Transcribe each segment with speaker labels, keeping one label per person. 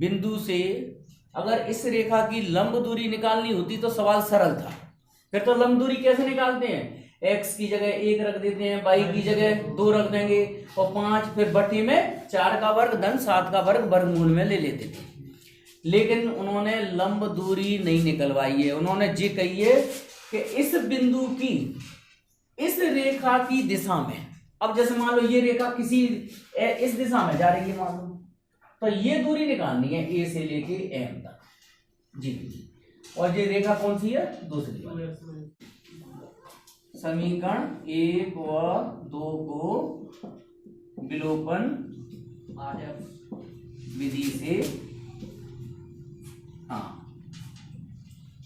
Speaker 1: बिंदु से अगर इस रेखा की लंब दूरी निकालनी होती तो सवाल सरल था। फिर तो लंब दूरी कैसे निकालते हैं, x की जगह 1 रख देते हैं, y की जगह 2 रख देंगे और 5, फिर बट्टी में 4 का वर्ग धन 7 का वर्ग वर्गमूल में ले लेते थे। लेकिन उन्होंने लंब दूरी नहीं निकलवाई है। उन्होंने ये कही है कि इस बिंदु की इस रेखा की दिशा में, अब जैसे मान लो ये रेखा किसी इस दिशा में जा रही है मान लो, तो ये दूरी निकालनी है ए से लेके एम तक जी। और ये रेखा कौन सी है, दूसरी वाली। समीकरण 1 व 2 को विलोपन विधि से हाँ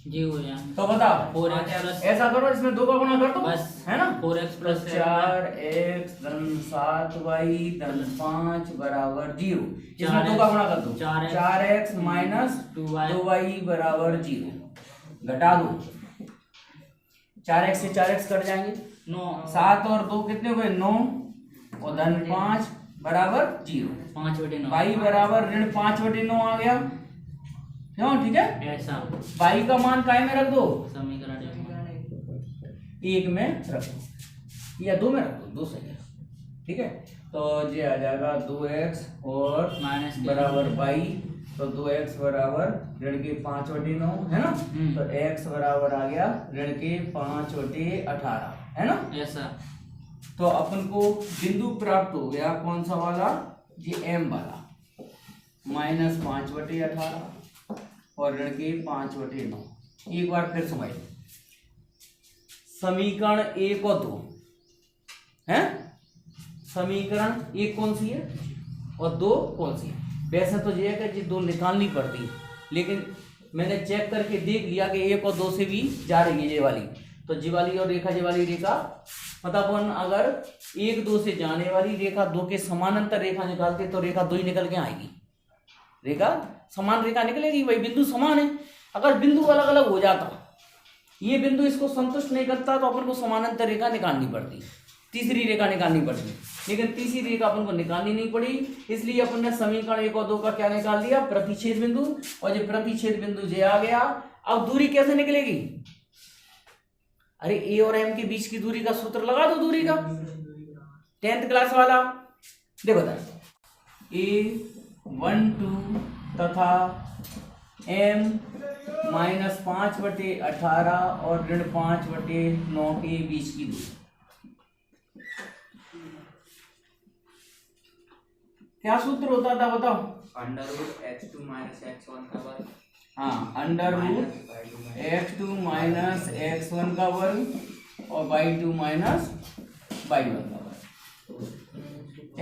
Speaker 2: जी हो गया।
Speaker 1: तो बताओ
Speaker 2: 4x
Speaker 1: ऐसा करो, इसमें 2 का गुणा कर दो
Speaker 2: बस,
Speaker 1: है ना।
Speaker 2: 4x प्लस
Speaker 1: 4x धन 7y धन 5 बराबर 0। इसमें 2 का गुणा कर दो, 4x माइनस 2y बराबर 0। घटा दो, 4x से 4x कट जाएंगे,
Speaker 2: 9
Speaker 1: 7 और 2 कितने हुए 9 और धन 5 बराबर 0।
Speaker 2: 5/9
Speaker 1: y बराबर ऋण 5/9 आ गया क्यों, ठीक है।
Speaker 2: ऐसा
Speaker 1: y का मान काय में रख दो,
Speaker 2: समीकरण
Speaker 1: 1 में रखो या 2 में रखो, 2 सही है, ठीक है। तो ये आ जाएगा 2x और
Speaker 2: माइनस
Speaker 1: बराबर y, तो 2x बराबर ऋण के 5/9 है ना। तो x बराबर आ गया ऋण के 5/18 है ना।
Speaker 2: ऐसा
Speaker 1: तो अपन को बिंदु प्राप्त हो गया कौन सा वाला, ये m वाला, माइनस 5/18 और ऋण के 5/9। एक बार फिर समझ, समीकरण 1 और 2 है, समीकरण 1 कौन सी है और 2 कौन सी है। वैसे तो ये है कि 2 निकालनी पड़ती, लेकिन मैंने चेक करके देख लिया कि 1 और 2 से भी जा रही है ये वाली, तो जी वाली और रेखा, ये वाली रेखा, मतलब अपन अगर 1 2 से जाने वाली रेखा 2 के समानांतर रेखा निकालते तो रेखा 2 ही निकल के आएगी, रेखा समान रेखा निकलेगी, वही बिंदु समान है। अगर बिंदु अलग अलग हो जाता, ये बिंदु इसको संतुष्ट नहीं करता, तो अपन को समानांतर रेखा निकालनी पड़ती, तीसरी रेखा निकालनी पड़ती, लेकिन तीसरी रेखा अपन को निकालनी नहीं पड़ी, इसलिए अपन ने समीकरण 1 और 2 का क्या निकाल दिया, प्रतिच्छेद बिंदु। और ये प्रतिच्छेद बिंदु जे आ गया। अब दूरी कैसे निकलेगी, अरे ए और एम के बीच की दूरी का सूत्र लगा दो, दूरी का 10th क्लास वाला। देखो A12 तथा m माइनस 5/18 और ऋण 5/9 के बीच की दूरी क्या सूत्र होता था बताओ,
Speaker 3: x2 - x1 का वर्ग।
Speaker 1: हाँ, √x2 माइनस x1 का वर्ग और y2 माइनस y1 का वर्ग।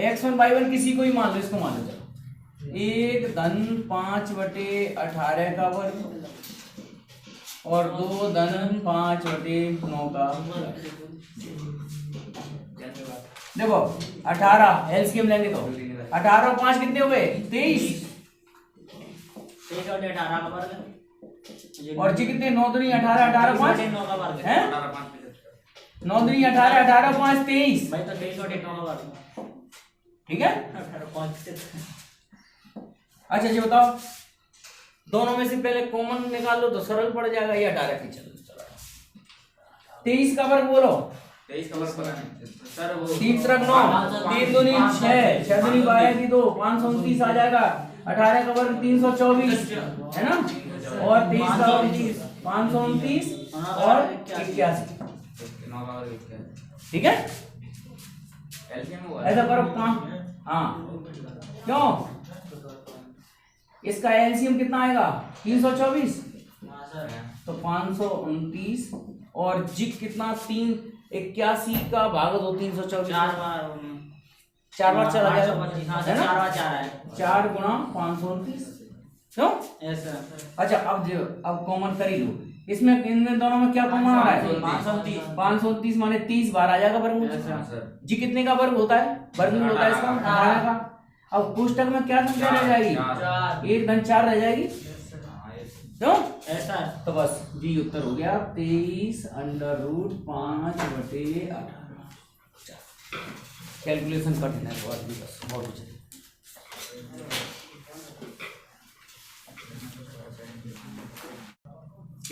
Speaker 1: x1 y1 किसी को ही मान लो, इसको मान लो, चलो 1 धन 5/18 का वर्ग और 2 धन 5/9 का वर्ग। देखो 18 एलसीएम लेंगे तो 18 और 5 कितने हुए 23,
Speaker 2: 18 का वर्ग
Speaker 1: और जी कितने 9 दूनी 18 18 5
Speaker 2: 9 का वर्ग
Speaker 1: है, 9 दूनी 18 18 5 23
Speaker 2: भाई, तो 23/9 का वर्ग,
Speaker 1: ठीक है।
Speaker 2: 18
Speaker 1: अच्छा जी बताओ, दोनों में से पहले कॉमन निकाल लो तो सरल पड़ जाएगा, या डायरेक्ट ही चलो 23 का वर्ग बोलो,
Speaker 3: 23 का वर्ग पता नहीं सर, वो
Speaker 1: 3 × 9 3 दूनी 6 6 दूनी 12 की 2 529 आ जाएगा। 18 का वर्ग 324 है ना, और 23 का वर्ग 529 और 81,
Speaker 3: 9 का वर्ग क्या है,
Speaker 1: ठीक है।
Speaker 3: एलसीएम हुआ
Speaker 1: ऐसा करो 5, हाँ क्यों, इसका एलसीएम कितना आएगा 324, तो 529 और जिक कितना 81 का भाग 2 324, 4 बार चला जाएगा है ना, 4 गुणा 529 क्यों
Speaker 2: ऐसा।
Speaker 1: अच्छा अब कॉमन कर ही लो, इसमें इन दोनों में क्या कॉमन आ रहा है 529 माने 30 बार आ जाएगा वर्गमूल। जी कितने का वर्ग होता है, वर्गमूल होता है इसका 18 का। अब कोष्टक में क्या संख्या रह जाएगी 1 धन 4 रह जाएगी क्यों
Speaker 2: ऐसा।
Speaker 1: तो बस जी उत्तर हो गया 23√5/18। कैलकुलेशन कठिन है बहुत, बस बहुत कुछ।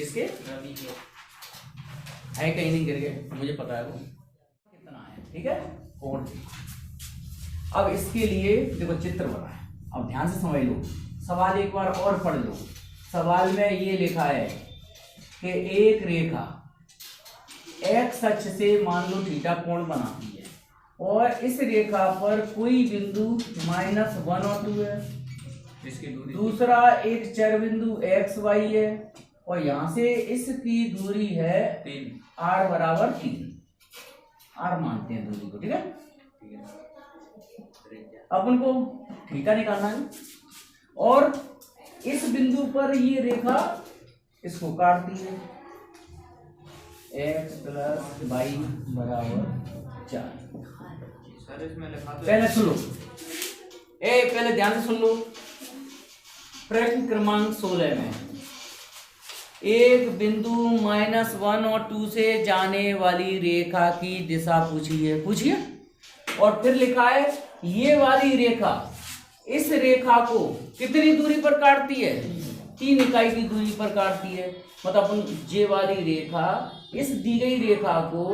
Speaker 1: किसके?
Speaker 2: रवि के।
Speaker 1: है कहीं नहीं गिर गए, मुझे पता है वो कितना है। ठीक है, कोण। अब इसके लिए देखो चित्र बना है, अब ध्यान से समझ लो, सवाल एक बार और पढ़ लो। सवाल में ये लिखा है कि एक रेखा एक्स अक्ष से मान लो थीटा कोण बनाती है और इस रेखा पर कोई बिंदु -1 और 2 है,
Speaker 3: इसकी दूरी
Speaker 1: दूसरा एक चर बिंदु एक्स वाई है और यहां से इसकी दूरी है
Speaker 3: 3।
Speaker 1: r बराबर 3। r मानते हैं दूरी को। ठीक है,
Speaker 3: ठीक है।
Speaker 1: अपन को थीटा निकालना है और इस बिंदु पर ये रेखा इसको काटती है, x + y बराबर 4।
Speaker 3: सर इसमें लिखा तो
Speaker 1: पहले सुन लो, पहले ध्यान से सुन लो। प्रश्न क्रमांक 16 में एक बिंदु -1 और 2 से जाने वाली रेखा की दिशा पूछिए और फिर लिखा है ये वाली रेखा इस रेखा को कितनी दूरी पर काटती है? 3 इकाई की दूरी पर काटती है। मतलब अपन ये वाली रेखा इस दी गई रेखा को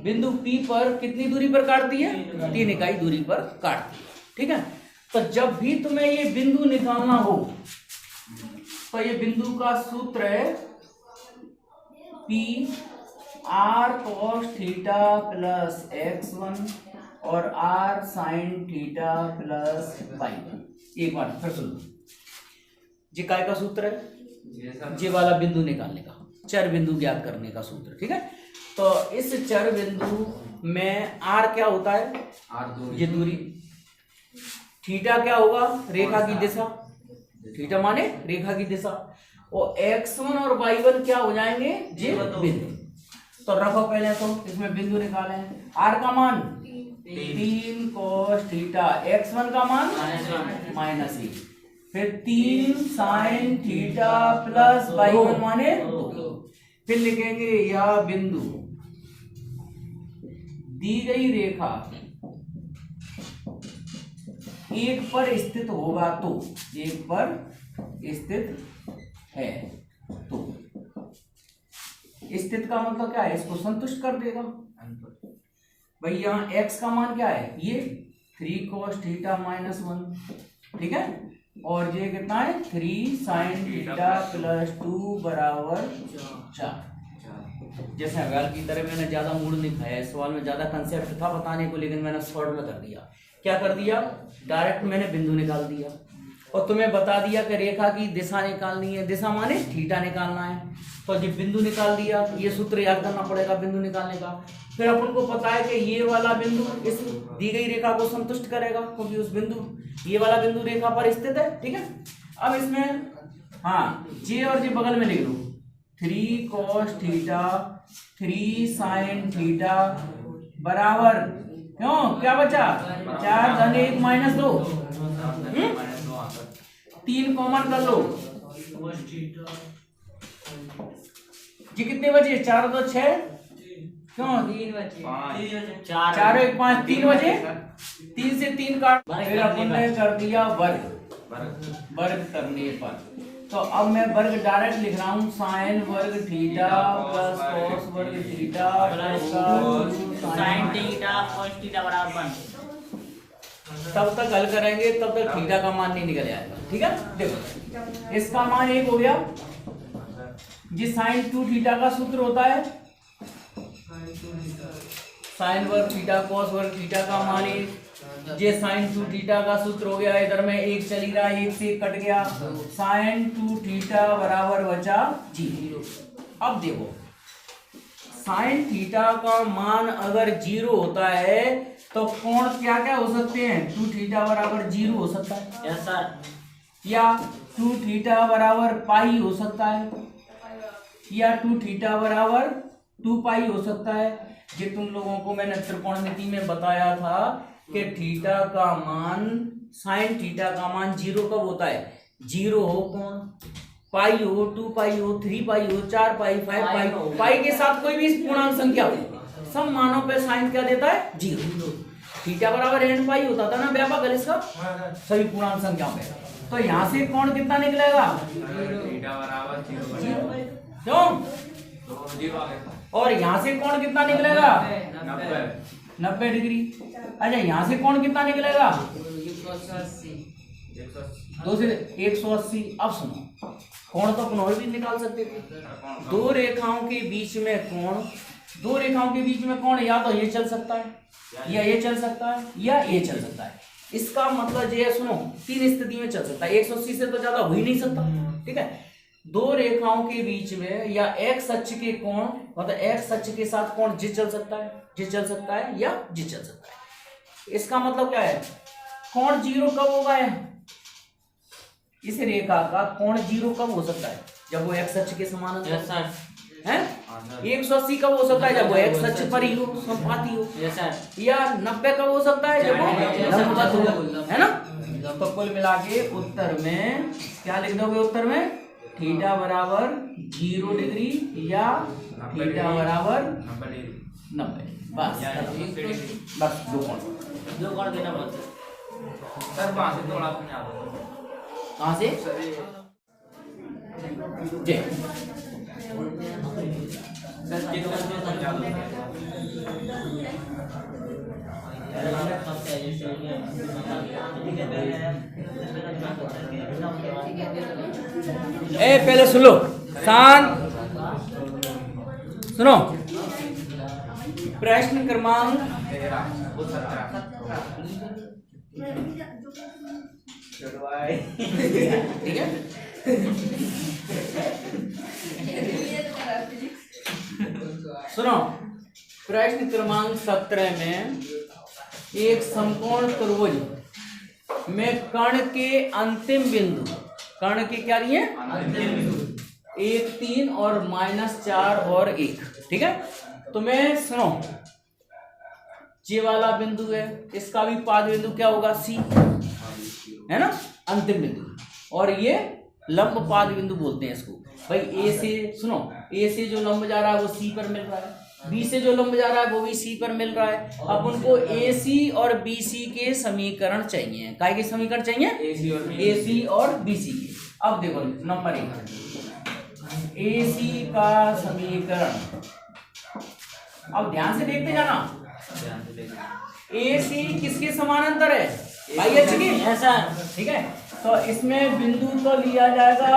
Speaker 1: बिंदु P पर कितनी दूरी पर काटती है? 3 इकाई दूरी पर काटती है। ठीक है, तो जब भी तुम्हें ये बिंदु निकालना हो तो ये बिंदु का सूत्र है P r cos theta plus x1 और r sin theta plus y1। एक बार फिर सुन लो, ये काय का सूत्र है?
Speaker 3: ये सर
Speaker 1: ये वाला बिंदु निकालने का, चर बिंदु ज्ञात करने का सूत्र। ठीक है, तो इस चर बिंदु में r क्या होता है?
Speaker 3: R2
Speaker 1: ये दूरी। थीटा क्या होगा? रेखा की दिशा। थीटा माने रेखा की दिशा। और x1 और y1 क्या हो जाएंगे? ये बिंदु। तो रखो पहले तो इसमें बिंदु निकाले। r का मान 3 cos थीटा, x1 का मान -1, फिर 3 sin थीटा प्लस y1 माने 2। फिर लिखेंगे यह बिंदु दी गई रेखा एक पर स्थित होगा तो, एक पर स्थित है तो, स्थित का मतलब क्या है? इसको संतुष्ट कर देगा। भाई यहाँ x का मान क्या है? ये 3 cos थीटा -1। ठीक है, और ये कितना है? 3 sin थीटा प्लस 2 बराबर 4। जैसे अगाल की तरह मैंने ज्यादा मूड नहीं खाया, इस सवाल में ज्यादा कंसेप्ट था बताने को, लेकिन मैंने शॉर्ट में कर दिया। क्या कर दिया? डायरेक्ट मैंने बिंदु निकाल दिया और तुम्हें बता दिया कि रेखा की दिशा निकालनी है, दिशा माने थीटा निकालना है। तो ये बिंदु निकाल दिया, ये सूत्र याद करना पड़ेगा बिंदु निकालने का। फिर अपन को पता है कि ये वाला बिंदु इस दी गई रेखा को संतुष्ट करेगा क्योंकि उस बिंदु ये वाला बिंदु रेखा पर स्थित है। ठीक है, अब इसमें हाँ जे और जे बगल में लिख लो, 3 cos थीटा 3 sin थीटा बराबर, क्यों क्या बचा? 4 धन 1 माइनस 2, 3 कॉमन कर लो। जी कितने बजे? 4 2 6, क्यों
Speaker 2: 3 बचे,
Speaker 3: 4
Speaker 2: 4
Speaker 1: 1 5 3 बजे, 3 से 3 काट, फिर अपन ने कर दिया वर्ग, वर्ग करने पर। तो अब मैं वर्ग डायरेक्ट लिख रहा हूँ, साइन वर्ग थीटा प्लस कॉस वर्ग theta plus
Speaker 2: sin theta cos theta बराबर 1।
Speaker 1: तब तक हल करेंगे तब तक थीटा का मान नहीं निकल आएगा। ठीक है, देखो इसका मान 1 हो गया। जी साइन 2 थीटा का सूत्र होता है साइन वर्ग थीटा कॉस वर्ग थीटा का मान 1। ये साइन 2 थीटा का सूत्र हो गया, इधर में 1 चली रहा, 1 से 1 कट गया, साइन 2 थीटा बराबर बचा 0। अब देखो साइन थीटा का मान अगर 0 होता है तो कोण क्या क्या हो सकते हैं? 2 थीटा बराबर 0 हो सकता है,
Speaker 2: यस सर,
Speaker 1: या 2 थीटा बराबर पाई हो सकता है, या 2 थीटा बराबर 2 पाई हो सकता है। ये तुम लोगों को मैंने त्रिकोणमिति में बताया था कि थीटा का मान, साइन थीटा का मान 0 कब होता है? 0 हो कोण, पाई हो, 2 पाई हो, 3 पाई हो, 4 पाई, 5 पाई, पाई के साथ कोई भी पूर्णांक संख्या हो, सब मानों पे साइन क्या देता है? 0। थीटा बराबर n पाई होता था ना व्यापक इसका सभी पूर्णांक संख्याओं पे। तो यहाँ से कोण कितना निकलेगा?
Speaker 3: थीटा बराबर 0।
Speaker 1: क्यों?
Speaker 3: 2 0 आ गया।
Speaker 1: और यहाँ से कोण कितना निकलेगा?
Speaker 3: 90
Speaker 1: 90 डिग्री। अच्छा यहाँ से कोण कितना निकलेगा?
Speaker 3: 180
Speaker 1: 2 से 180। अब सुनो, कोण तो अपन और भी निकाल सकते थे। दो रेखाओं के बीच में कोण या तो ये चल सकता है, या ये चल सकता है, या ये चल सकता है। इसका मतलब ये सुनो, 3 स्थिति में चल सकता है। 180 से तो ज्यादा हो ही नहीं सकता, ठीक है। दो रेखाओं के बीच में या एक्स अक्ष के कोण, मतलब एक्स अक्ष के साथ कोण जे चल सकता है, या जे चल सकता है। इसका मतलब क्या है? कोण 0 कब होगा? इस रेखा का कोण 0 कब हो सकता है? जब वो एक्स अक्ष के समानांतर
Speaker 2: यस सर।
Speaker 1: है। 180 कब हो सकता है? जब वो एक्स अक्ष पर ही हो, संपाती हो।
Speaker 2: Yes sir.
Speaker 1: या 90 कब हो सकता है? जब वो लंबवत हो, है ना। तो कुल मिला के उत्तर में क्या लिख दोगे? उत्तर में थीटा बराबर 0 डिग्री या थीटा बराबर 90। बस बस दो कोण
Speaker 2: देना बोलते
Speaker 3: सर। 5 से थोड़ा अपने आप
Speaker 1: कहाँ से? जी
Speaker 3: सर ये तो समझा दो।
Speaker 1: पहले सुन लो, शांत सुनो। प्रश्न क्रमांक
Speaker 3: 13
Speaker 1: ठीक है। सुनो, प्रश्न क्रमांक 17 में एक समकोण त्रिभुज में कर्ण के अंतिम बिंदु, कर्ण के क्या लिए? 1 3 और -4 और 1, ठीक है। तो मैं सुनो, ये वाला बिंदु है, इसका भी पाद बिंदु क्या होगा? C, है ना, अंतिम बिंदु। और ये लंब पाद बिंदु बोलते हैं इसको। भाई ए से सुनो, ए से जो लंब जा रहा है वो सी पर मिल रहा है, बी से जो लंब जा रहा है वो भी सी पर मिल रहा है। अब उनको ए सी और बी सी के समीकरण चाहिए। काय के समीकरण चाहिए? ए सी और बी सी के। अब देखो नंबर 1, ए सी का समीकरण। अब ध्यान से देखते जाना, ए सी किसके समानांतर है? भाई एच के।
Speaker 2: ऐसा
Speaker 1: ठीक है, तो इसमें बिंदु तो लिया जाएगा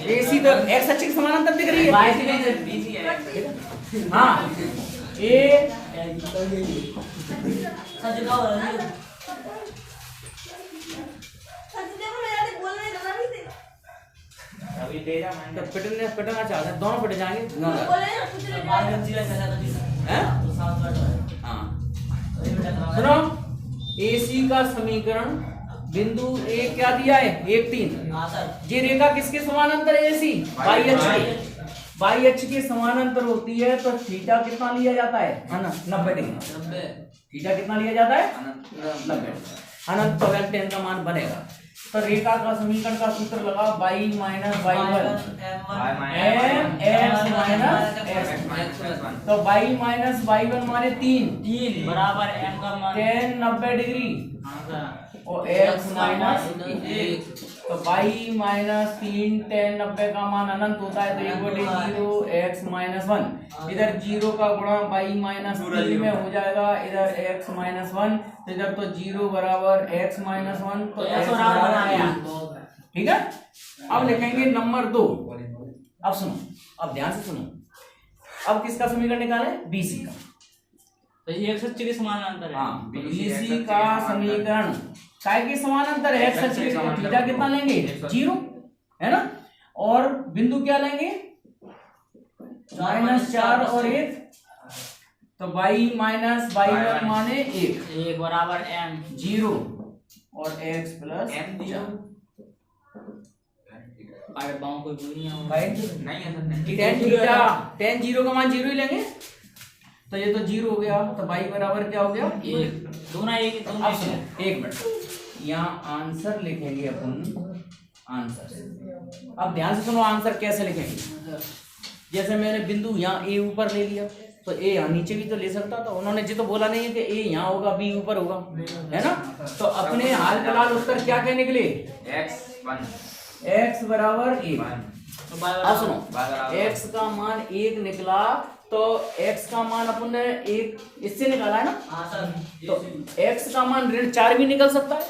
Speaker 1: AC तो एक्स अक्ष के समानांतर दिख रही है। हाँ, ए
Speaker 3: अभी दे रहा मैं।
Speaker 1: तो पिटना चाहते हैं, दोनों पिट जाएंगे। हैं? हाँ, सुनो, AC का समीकरण बिंदु ए क्या दिया है? 1 3। ये रेखा किसके समानांतर है? AC बाई एच के। बाई एच के समानांतर होती है तो थीटा कितना लिया जाता है? 90 डिग्री। थीटा कितना लिया जाता है? 90। अनंत तो tan का मान बनेगा। तो रेखा का समीकरण का सूत्र लगा y minus y1 m x minus x। तो y माइनस y1 माने 3
Speaker 2: बराबर m का मान
Speaker 1: tan 90 डिग्री और x माइनस 1। तो y माइनस 3 tan 90 का मान अनंत होता है, तो 1/0 x माइनस 1। इधर 0 का गुणा y माइनस 3 में हो जाएगा, इधर x माइनस 1, तो इधर तो 0 बराबर x माइनस 1, तो x बराबर 1। ठीक है। अब लिखेंगे नंबर 2। अब सुनो, अब ध्यान से सुनो, अब किसका समीकरण निकाले? BC का।
Speaker 2: तो ये एक सच्ची के समानांतर है।
Speaker 1: हाँ, BC का समीकरण काय के समानांतर है? एक्स अक्ष के। थीटा कितना लेंगे? 0, है ना। और बिंदु क्या लेंगे? -4 और 1। तो y माइनस y1 माने 1
Speaker 2: बराबर m
Speaker 1: 0 और x प्लस
Speaker 3: m दिया।
Speaker 2: कोई भूल नहीं होगा।
Speaker 3: नहीं है सर।
Speaker 1: tan थीटा, tan 0 का मान 0 ही लेंगे, तो ये तो 0 हो गया, तो y बराबर क्या हो गया? 1।
Speaker 2: दोनों एक
Speaker 1: अब सुनो, 1 मिनट, यहाँ आंसर लिखेंगे अपन। आंसर, अब ध्यान से सुनो, आंसर कैसे लिखेंगे? जैसे मैंने बिंदु यहाँ ए ऊपर ले लिया, तो ए यहाँ नीचे भी तो ले सकता था। उन्होंने जी तो बोला नहीं है कि ए यहाँ होगा बी ऊपर होगा, है ना। तो अपने हाल फिलहाल उत्तर क्या कहने के लिए?
Speaker 3: x1
Speaker 1: x बराबर 1।
Speaker 2: तो y
Speaker 1: अब सुनो,
Speaker 3: बराबर
Speaker 1: x का मान 1 निकला तो x का मान अपन ने 1 इससे निकाला है ना,
Speaker 2: हाँ सर।
Speaker 1: तो x का मान ऋण 4 भी निकल सकता है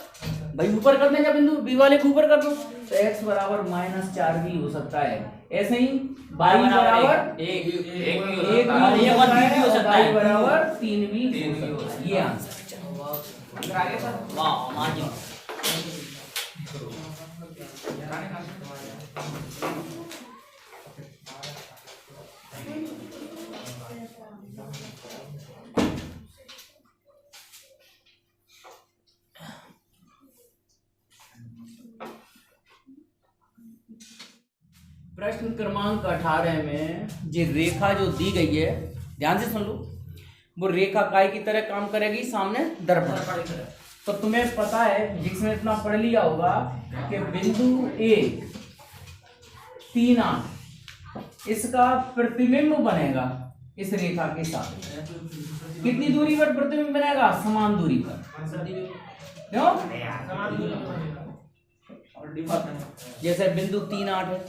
Speaker 1: भाई, ऊपर कर दें, जब बिंदु b वाले को ऊपर कर दो तो x बराबर -4 भी हो सकता है। ऐसे ही y बराबर
Speaker 3: एक
Speaker 1: एक
Speaker 3: भी
Speaker 1: भी
Speaker 3: हो सकता है।
Speaker 1: हो सकता है,
Speaker 2: y
Speaker 1: y बराबर 3 भी
Speaker 3: तीन भी
Speaker 1: हो
Speaker 3: हो
Speaker 1: सकता है।
Speaker 3: सकता है।
Speaker 1: ये आंसर है।
Speaker 3: अंदर आ गया सर।
Speaker 2: वाह मार्जिन।
Speaker 1: प्रश्न क्रमांक 18 में ये रेखा जो दी गई है, ध्यान से सुन लो, वो रेखा काय की तरह काम करेगी, सामने दर्पण। तो तुम्हें पता है, जिसमें इतना पढ़ लिया होगा कि बिंदु ए 3 8 इसका प्रतिबिंब बनेगा इस रेखा के साथ। कितनी दूरी पर प्रतिबिंब बनेगा? समान दूरी पर। क्यों? जैसे बिंदु 3 8 है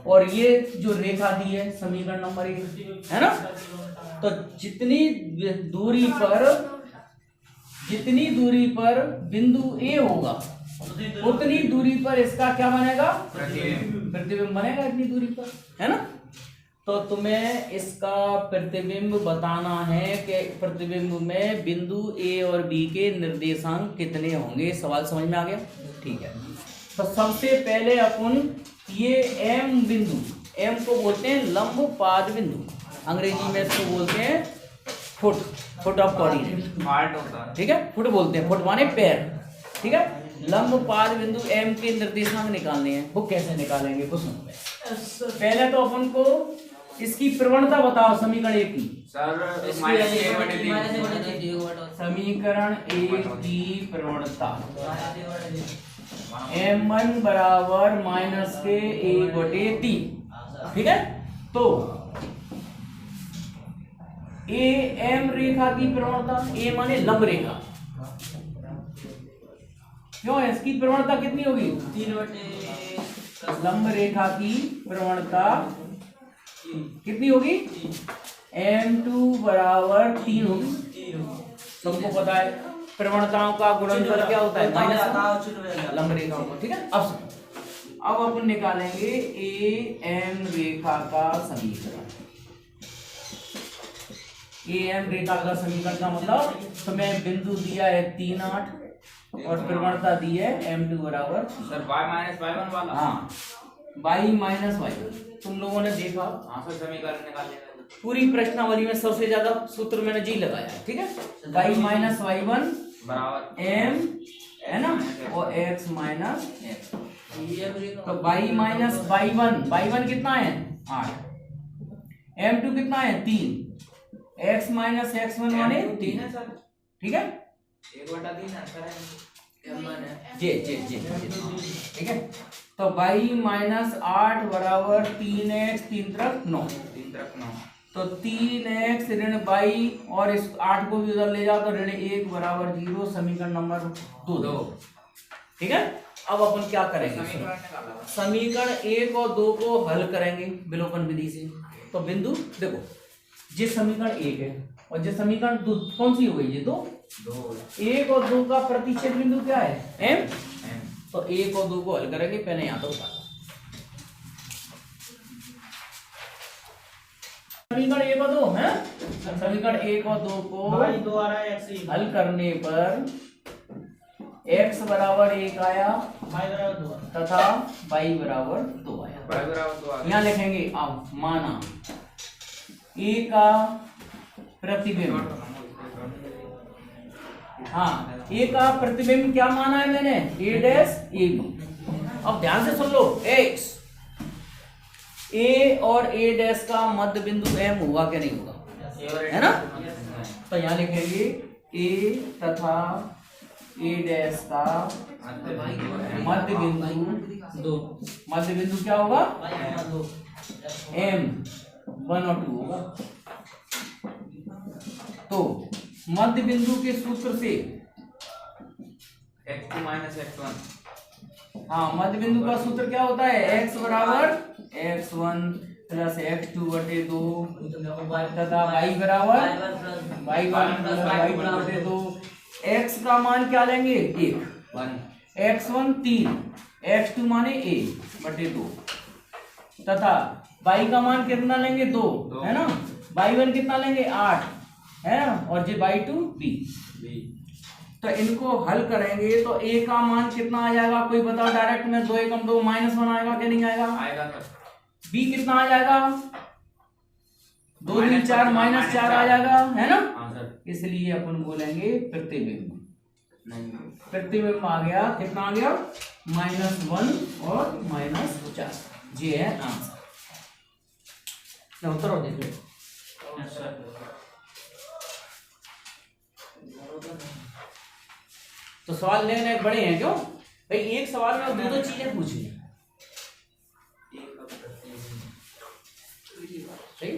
Speaker 1: और ये जो रेखा दी है समीकरण नंबर 1 है ना, तो जितनी दूरी पर बिंदु ए होगा उतनी दूरी पर इसका क्या बनेगा? प्रतिबिंब बनेगा इतनी दूरी पर, है ना। तो तुम्हें इसका प्रतिबिंब बताना है कि प्रतिबिंब में बिंदु ए और बी के निर्देशांक कितने होंगे। सवाल समझ में आ गया? ठीक है। तो सबसे पहले अपन ये एम बिंदु, एम को बोलते हैं लंब पाद बिंदु, अंग्रेजी में इसको बोलते हैं फुट ऑफ कोऑर्डिनेट।
Speaker 3: हार्ट होता है।
Speaker 1: ठीक है, फुट बोलते हैं, फुट माने पैर। ठीक है, लंब पाद बिंदु एम के निर्देशांक निकालने हैं। वो कैसे निकालेंगे कुछ सुनो। पहले तो अपन को इसकी प्रवणता बताओ समीकरण 1 की।
Speaker 3: सर
Speaker 1: समीकरण 1 की प्रवणता m1 बराबर -a/3। ठीक है, तो ए एम रेखा की प्रवणता, ए माने लंब रेखा, क्यों इसकी प्रवणता कितनी होगी?
Speaker 2: 3/।
Speaker 1: लंब रेखा की प्रवणता कितनी होगी? m2 बराबर 3 होगी। सबको पता है प्रवणताओं का गुणनफल क्या होता है? माइनस लंब रेखा होगा। ठीक है, अब अपन निकालेंगे ए एम रेखा का समीकरण। ए एम रेखा का समीकरण का मतलब तुम्हें बिंदु दिया है 3 8 और प्रवणता दी है m2 बराबर।
Speaker 3: सर y-y1 वाला।
Speaker 1: हाँ, y-y1 तुम लोगों ने देखा।
Speaker 3: हाँ सर, समीकरण निकाल लेंगे।
Speaker 1: पूरी प्रश्नावली में सबसे ज्यादा सूत्र मैंने जी लगाया है। ठीक है, y-y1
Speaker 3: बराबर
Speaker 1: m है ना, और x माइनस x। तो y-y1 कितना है? 8। m2 कितना है? 3। x माइनस x1 माने 3
Speaker 3: है सर।
Speaker 1: ठीक है,
Speaker 3: 1/3 आंसर है।
Speaker 1: जी। ठीक है, तो y-8 बराबर 3x 3 तरफ 9।
Speaker 3: 3 तरफ 9।
Speaker 1: तो 3x ऋण y और इस 8 को भी उधर ले जाओ तो ऋण 1 बराबर 0। समीकरण नंबर 2। ठीक है, अब अपन क्या करेंगे? समीकरण 1 और 2 को हल करेंगे विलोपन विधि से। तो बिंदु देखो, ये समीकरण 1 है और ये समीकरण 2 कौन सी हो गई? ये 2। 1 और 2 का प्रतिच्छेद बिंदु क्या है? m। तो 1 और 2 को हल करेंगे। पहले यहां तो उतारो समीकरण 1 और 2 है। समीकरण 1 और 2 को हल करने पर x बराबर 1 आया तथा y बराबर 2 आया। यहाँ लिखेंगे अब माना a का प्रतिबिंब, हाँ a का प्रतिबिंब क्या माना है मैंने? a dash a b। अब ध्यान से सुन लो, x a और a डैश का मध्य बिंदु m होगा क्या? नहीं होगा, है ना। तो यहाँ लिखेंगे a तथा a डैश का मध्य बिंदु क्या होगा? m 1 और 2 होगा। तो मध्य बिंदु के सूत्र से
Speaker 3: x2 - x1
Speaker 1: हाँ मध्य बिंदु का सूत्र क्या होता है, x बराबर x1 प्लस x2 बटे 2 तथा y बराबर y1 प्लस y2 बटे 2। x का मान क्या लेंगे, 1, x1 3, x2 माने 1 बटे 2 तथा y का मान कितना लेंगे, 2 है ना, y1 कितना लेंगे 8 है ना, और जी y2 b। तो इनको हल करेंगे तो a का मान कितना आ जाएगा, कोई बताओ डायरेक्ट में, 2 एकम 2 -1 आएगा क्या नहीं आएगा,
Speaker 3: आएगा सर।
Speaker 1: b कितना आ जाएगा, 2 3 4 -4 आ जाएगा है ना।
Speaker 3: हाँ सर।
Speaker 1: इसलिए अपन बोलेंगे प्रतिबिंब।
Speaker 3: नहीं
Speaker 1: प्रतिबिंब आ गया, कितना आ गया -1 और -4। ये है आंसर। ना उत्तर और देख लो। तो सवाल नए नए बड़े हैं क्यों भाई, एक सवाल में दो चीजें पूछी, सही।